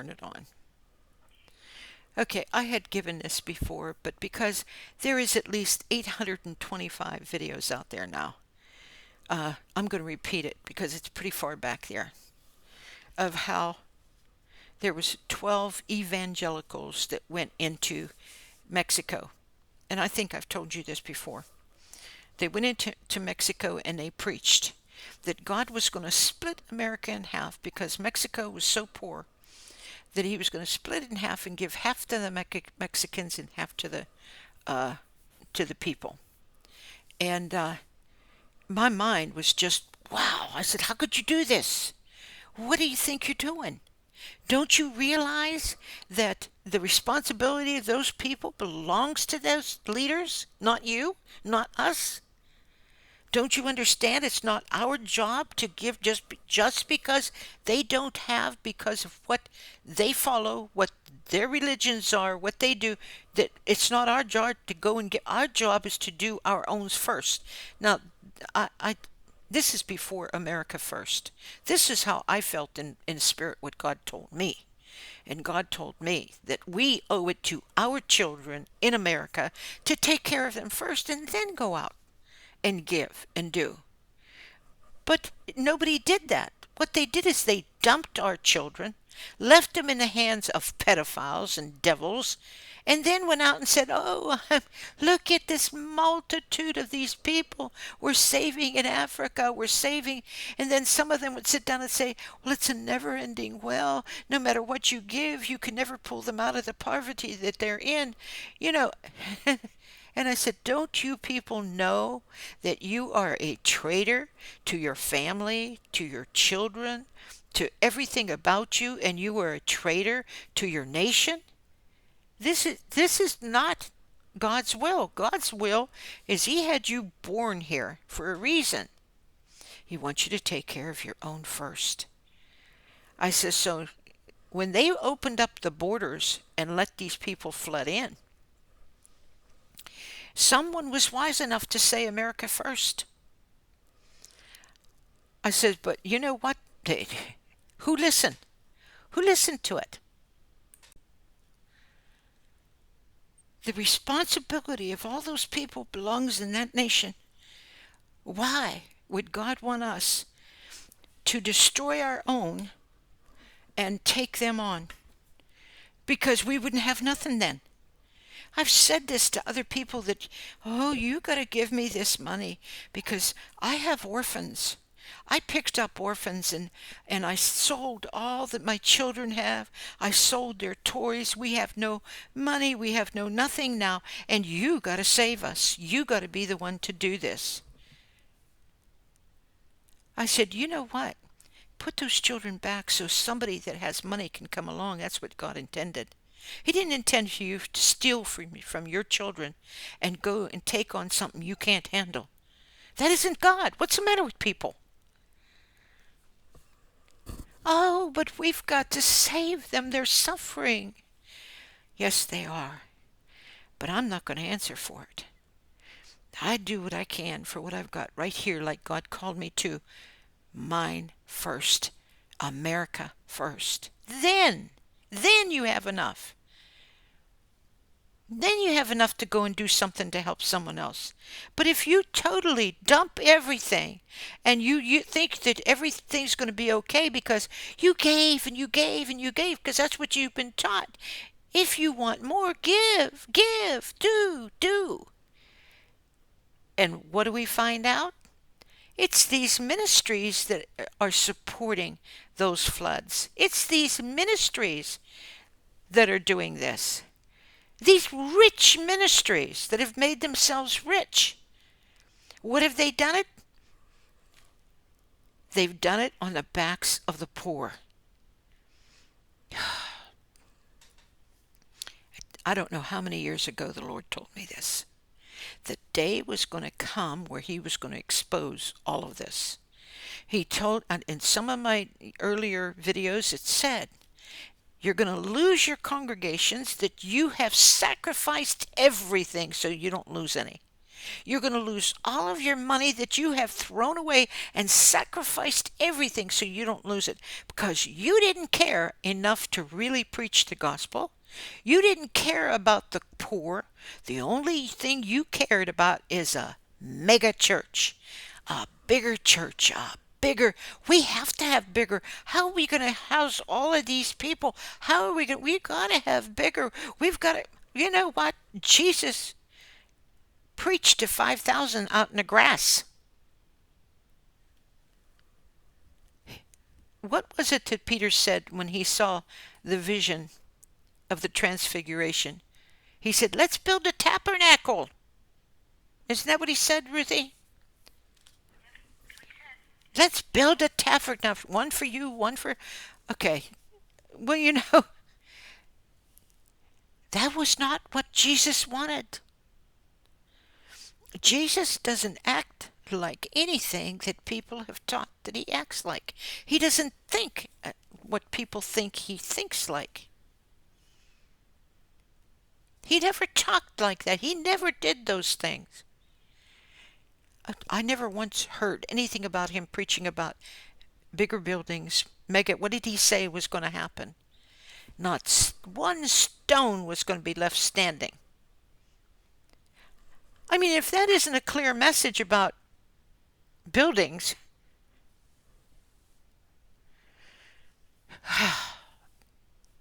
turn it on. Okay, I had given this before, but because there is at least 825 videos out there now, I'm going to repeat it because it's pretty far back there, of how there was 12 evangelicals that went into Mexico. And I think I've told you this before. They went into Mexico and they preached that God was going to split America in half because Mexico was so poor that he was going to split it in half and give half to the Mexicans and half to the people. And my mind was just, wow. I said, how could you do this? What do you think you're doing? Don't you realize that the responsibility of those people belongs to those leaders, not you, not us? Don't you understand it's not our job to give just because they don't have, because of what they follow, what their religions are, what they do, that it's not our job to go and get. Our job is to do our own first. Now, I this is before America First. This is how I felt in spirit what God told me. And God told me that we owe it to our children in America to take care of them first and then go out and give and do. But nobody did that. What they did is they dumped our children, left them in the hands of pedophiles and devils, and then went out and said, oh, look at this multitude of these people we're saving in Africa, we're saving. And then some of them would sit down and say, well, it's a never-ending well. No matter what you give, you can never pull them out of the poverty that they're in. You know, and I said, don't you people know that you are a traitor to your family, to your children, to everything about you, and you are a traitor to your nation? This is not God's will. God's will is he had you born here for a reason. He wants you to take care of your own first. I said, so when they opened up the borders and let these people flood in, someone was wise enough to say America first. I said, but you know what? Who listened? Who listened to it? The responsibility of all those people belongs in that nation. Why would God want us to destroy our own and take them on? Because we wouldn't have nothing then. I've said this to other people that, oh, you got to give me this money because I have orphans. I picked up orphans and I sold all that my children have. I sold their toys. We have no money. We have no nothing now. And you got to save us. You got to be the one to do this. I said, you know what? Put those children back so somebody that has money can come along. That's what God intended. He didn't intend for you to steal from your children and go and take on something you can't handle. That isn't God. What's the matter with people? Oh, but we've got to save them. They're suffering. Yes, they are. But I'm not going to answer for it. I do what I can for what I've got right here, like God called me to. Mine first. America first. Then you have enough. Then you have enough to go and do something to help someone else. But if you totally dump everything and you think that everything's going to be okay because you gave and you gave and you gave because that's what you've been taught. If you want more, give, do. And what do we find out? It's these ministries that are supporting those floods. It's these ministries that are doing this. These rich ministries that have made themselves rich. What have they done it? They've done it on the backs of the poor. I don't know how many years ago the Lord told me this. The day was going to come where he was going to expose all of this. He told, in some of my earlier videos, it said, you're going to lose your congregations that you have sacrificed everything so you don't lose any. You're going to lose all of your money that you have thrown away and sacrificed everything so you don't lose it because you didn't care enough to really preach the gospel. You didn't care about the poor. The only thing you cared about is a mega church, a bigger church, a bigger. We have to have bigger. How are we going to house all of these people? How are we going? We got to have bigger. We've got to. You know what? Jesus preached to 5,000 out in the grass. What was it that Peter said when he saw the vision of the transfiguration? He said, "Let's build a tabernacle." Isn't that what he said, Ruthie? Let's build a tabernacle. One for you, one for. Okay. Well, that was not what Jesus wanted. Jesus doesn't act like anything that people have taught that he acts like. He doesn't think what people think he thinks like. He never talked like that. He never did those things. I never once heard anything about him preaching about bigger buildings, mega. What did he say was going to happen? Not one stone was going to be left standing. I mean, if that isn't a clear message about buildings,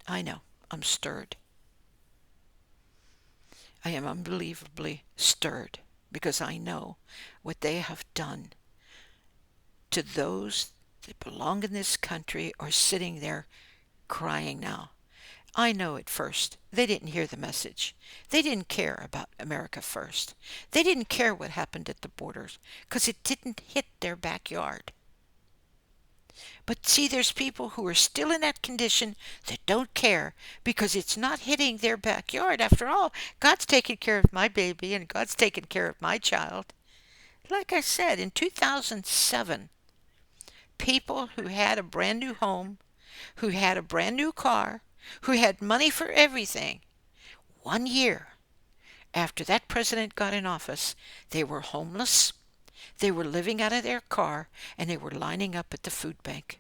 I know, I'm stirred. I am unbelievably stirred because I know what they have done to those that belong in this country are sitting there crying now. I know at first they didn't hear the message. They didn't care about America first. They didn't care what happened at the borders because it didn't hit their backyard. But see, there's people who are still in that condition that don't care because it's not hitting their backyard. After all, God's taking care of my baby and God's taking care of my child. Like I said, in 2007, people who had a brand new home, who had a brand new car, who had money for everything, 1 year after that president got in office, they were homeless, they were living out of their car, and they were lining up at the food bank.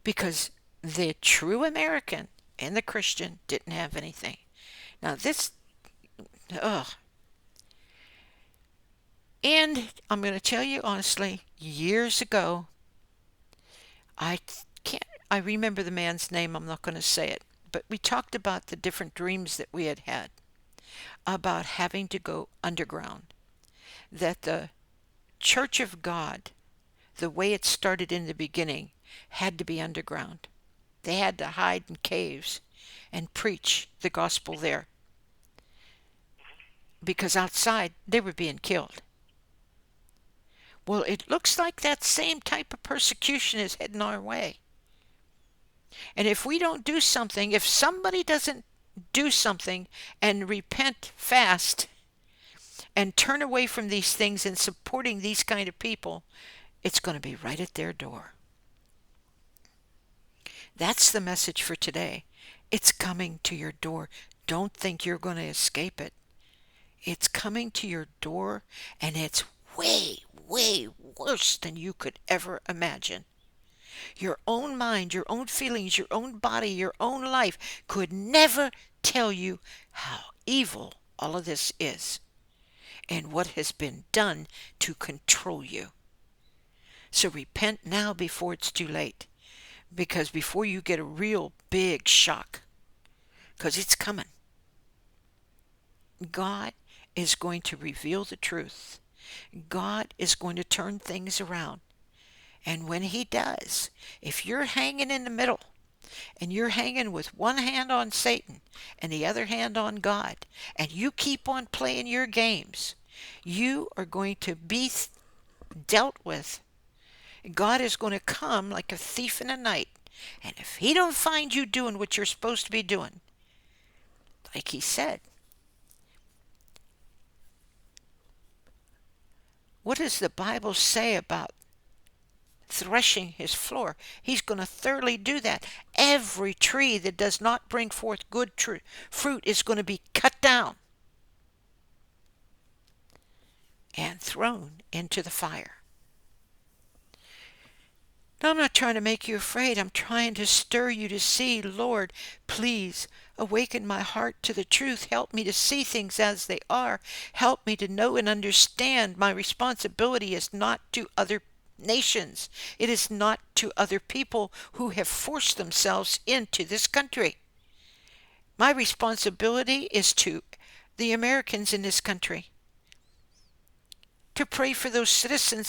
Because the true American and the Christian didn't have anything. Now this, ugh. And I'm going to tell you honestly, years ago, I remember the man's name, I'm not going to say it, but we talked about the different dreams that we had had about having to go underground. That the Church of God, the way it started in the beginning, had to be underground. They had to hide in caves and preach the gospel there. Because outside, they were being killed. Well, it looks like that same type of persecution is heading our way. And if we don't do something, if somebody doesn't do something and repent fast and turn away from these things and supporting these kind of people, it's going to be right at their door. That's the message for today. It's coming to your door. Don't think you're going to escape it. It's coming to your door, and it's way, way worse than you could ever imagine. Your own mind, your own feelings, your own body, your own life could never tell you how evil all of this is and what has been done to control you. So repent now before it's too late, because before you get a real big shock, because it's coming. God is going to reveal the truth. God is going to turn things around. And when he does, if you're hanging in the middle and you're hanging with one hand on Satan and the other hand on God, and you keep on playing your games, you are going to be dealt with. God is going to come like a thief in the night. And if he don't find you doing what you're supposed to be doing, like he said, what does the Bible say about threshing his floor? He's going to thoroughly do that. Every tree that does not bring forth good fruit is going to be cut down. and thrown into the fire. Now, I'm not trying to make you afraid. I'm trying to stir you to see, Lord, please awaken my heart to the truth. Help me to see things as they are. Help me to know and understand my responsibility is not to other nations. It is not to other people who have forced themselves into this country. My responsibility is to the Americans in this country, to pray for those citizens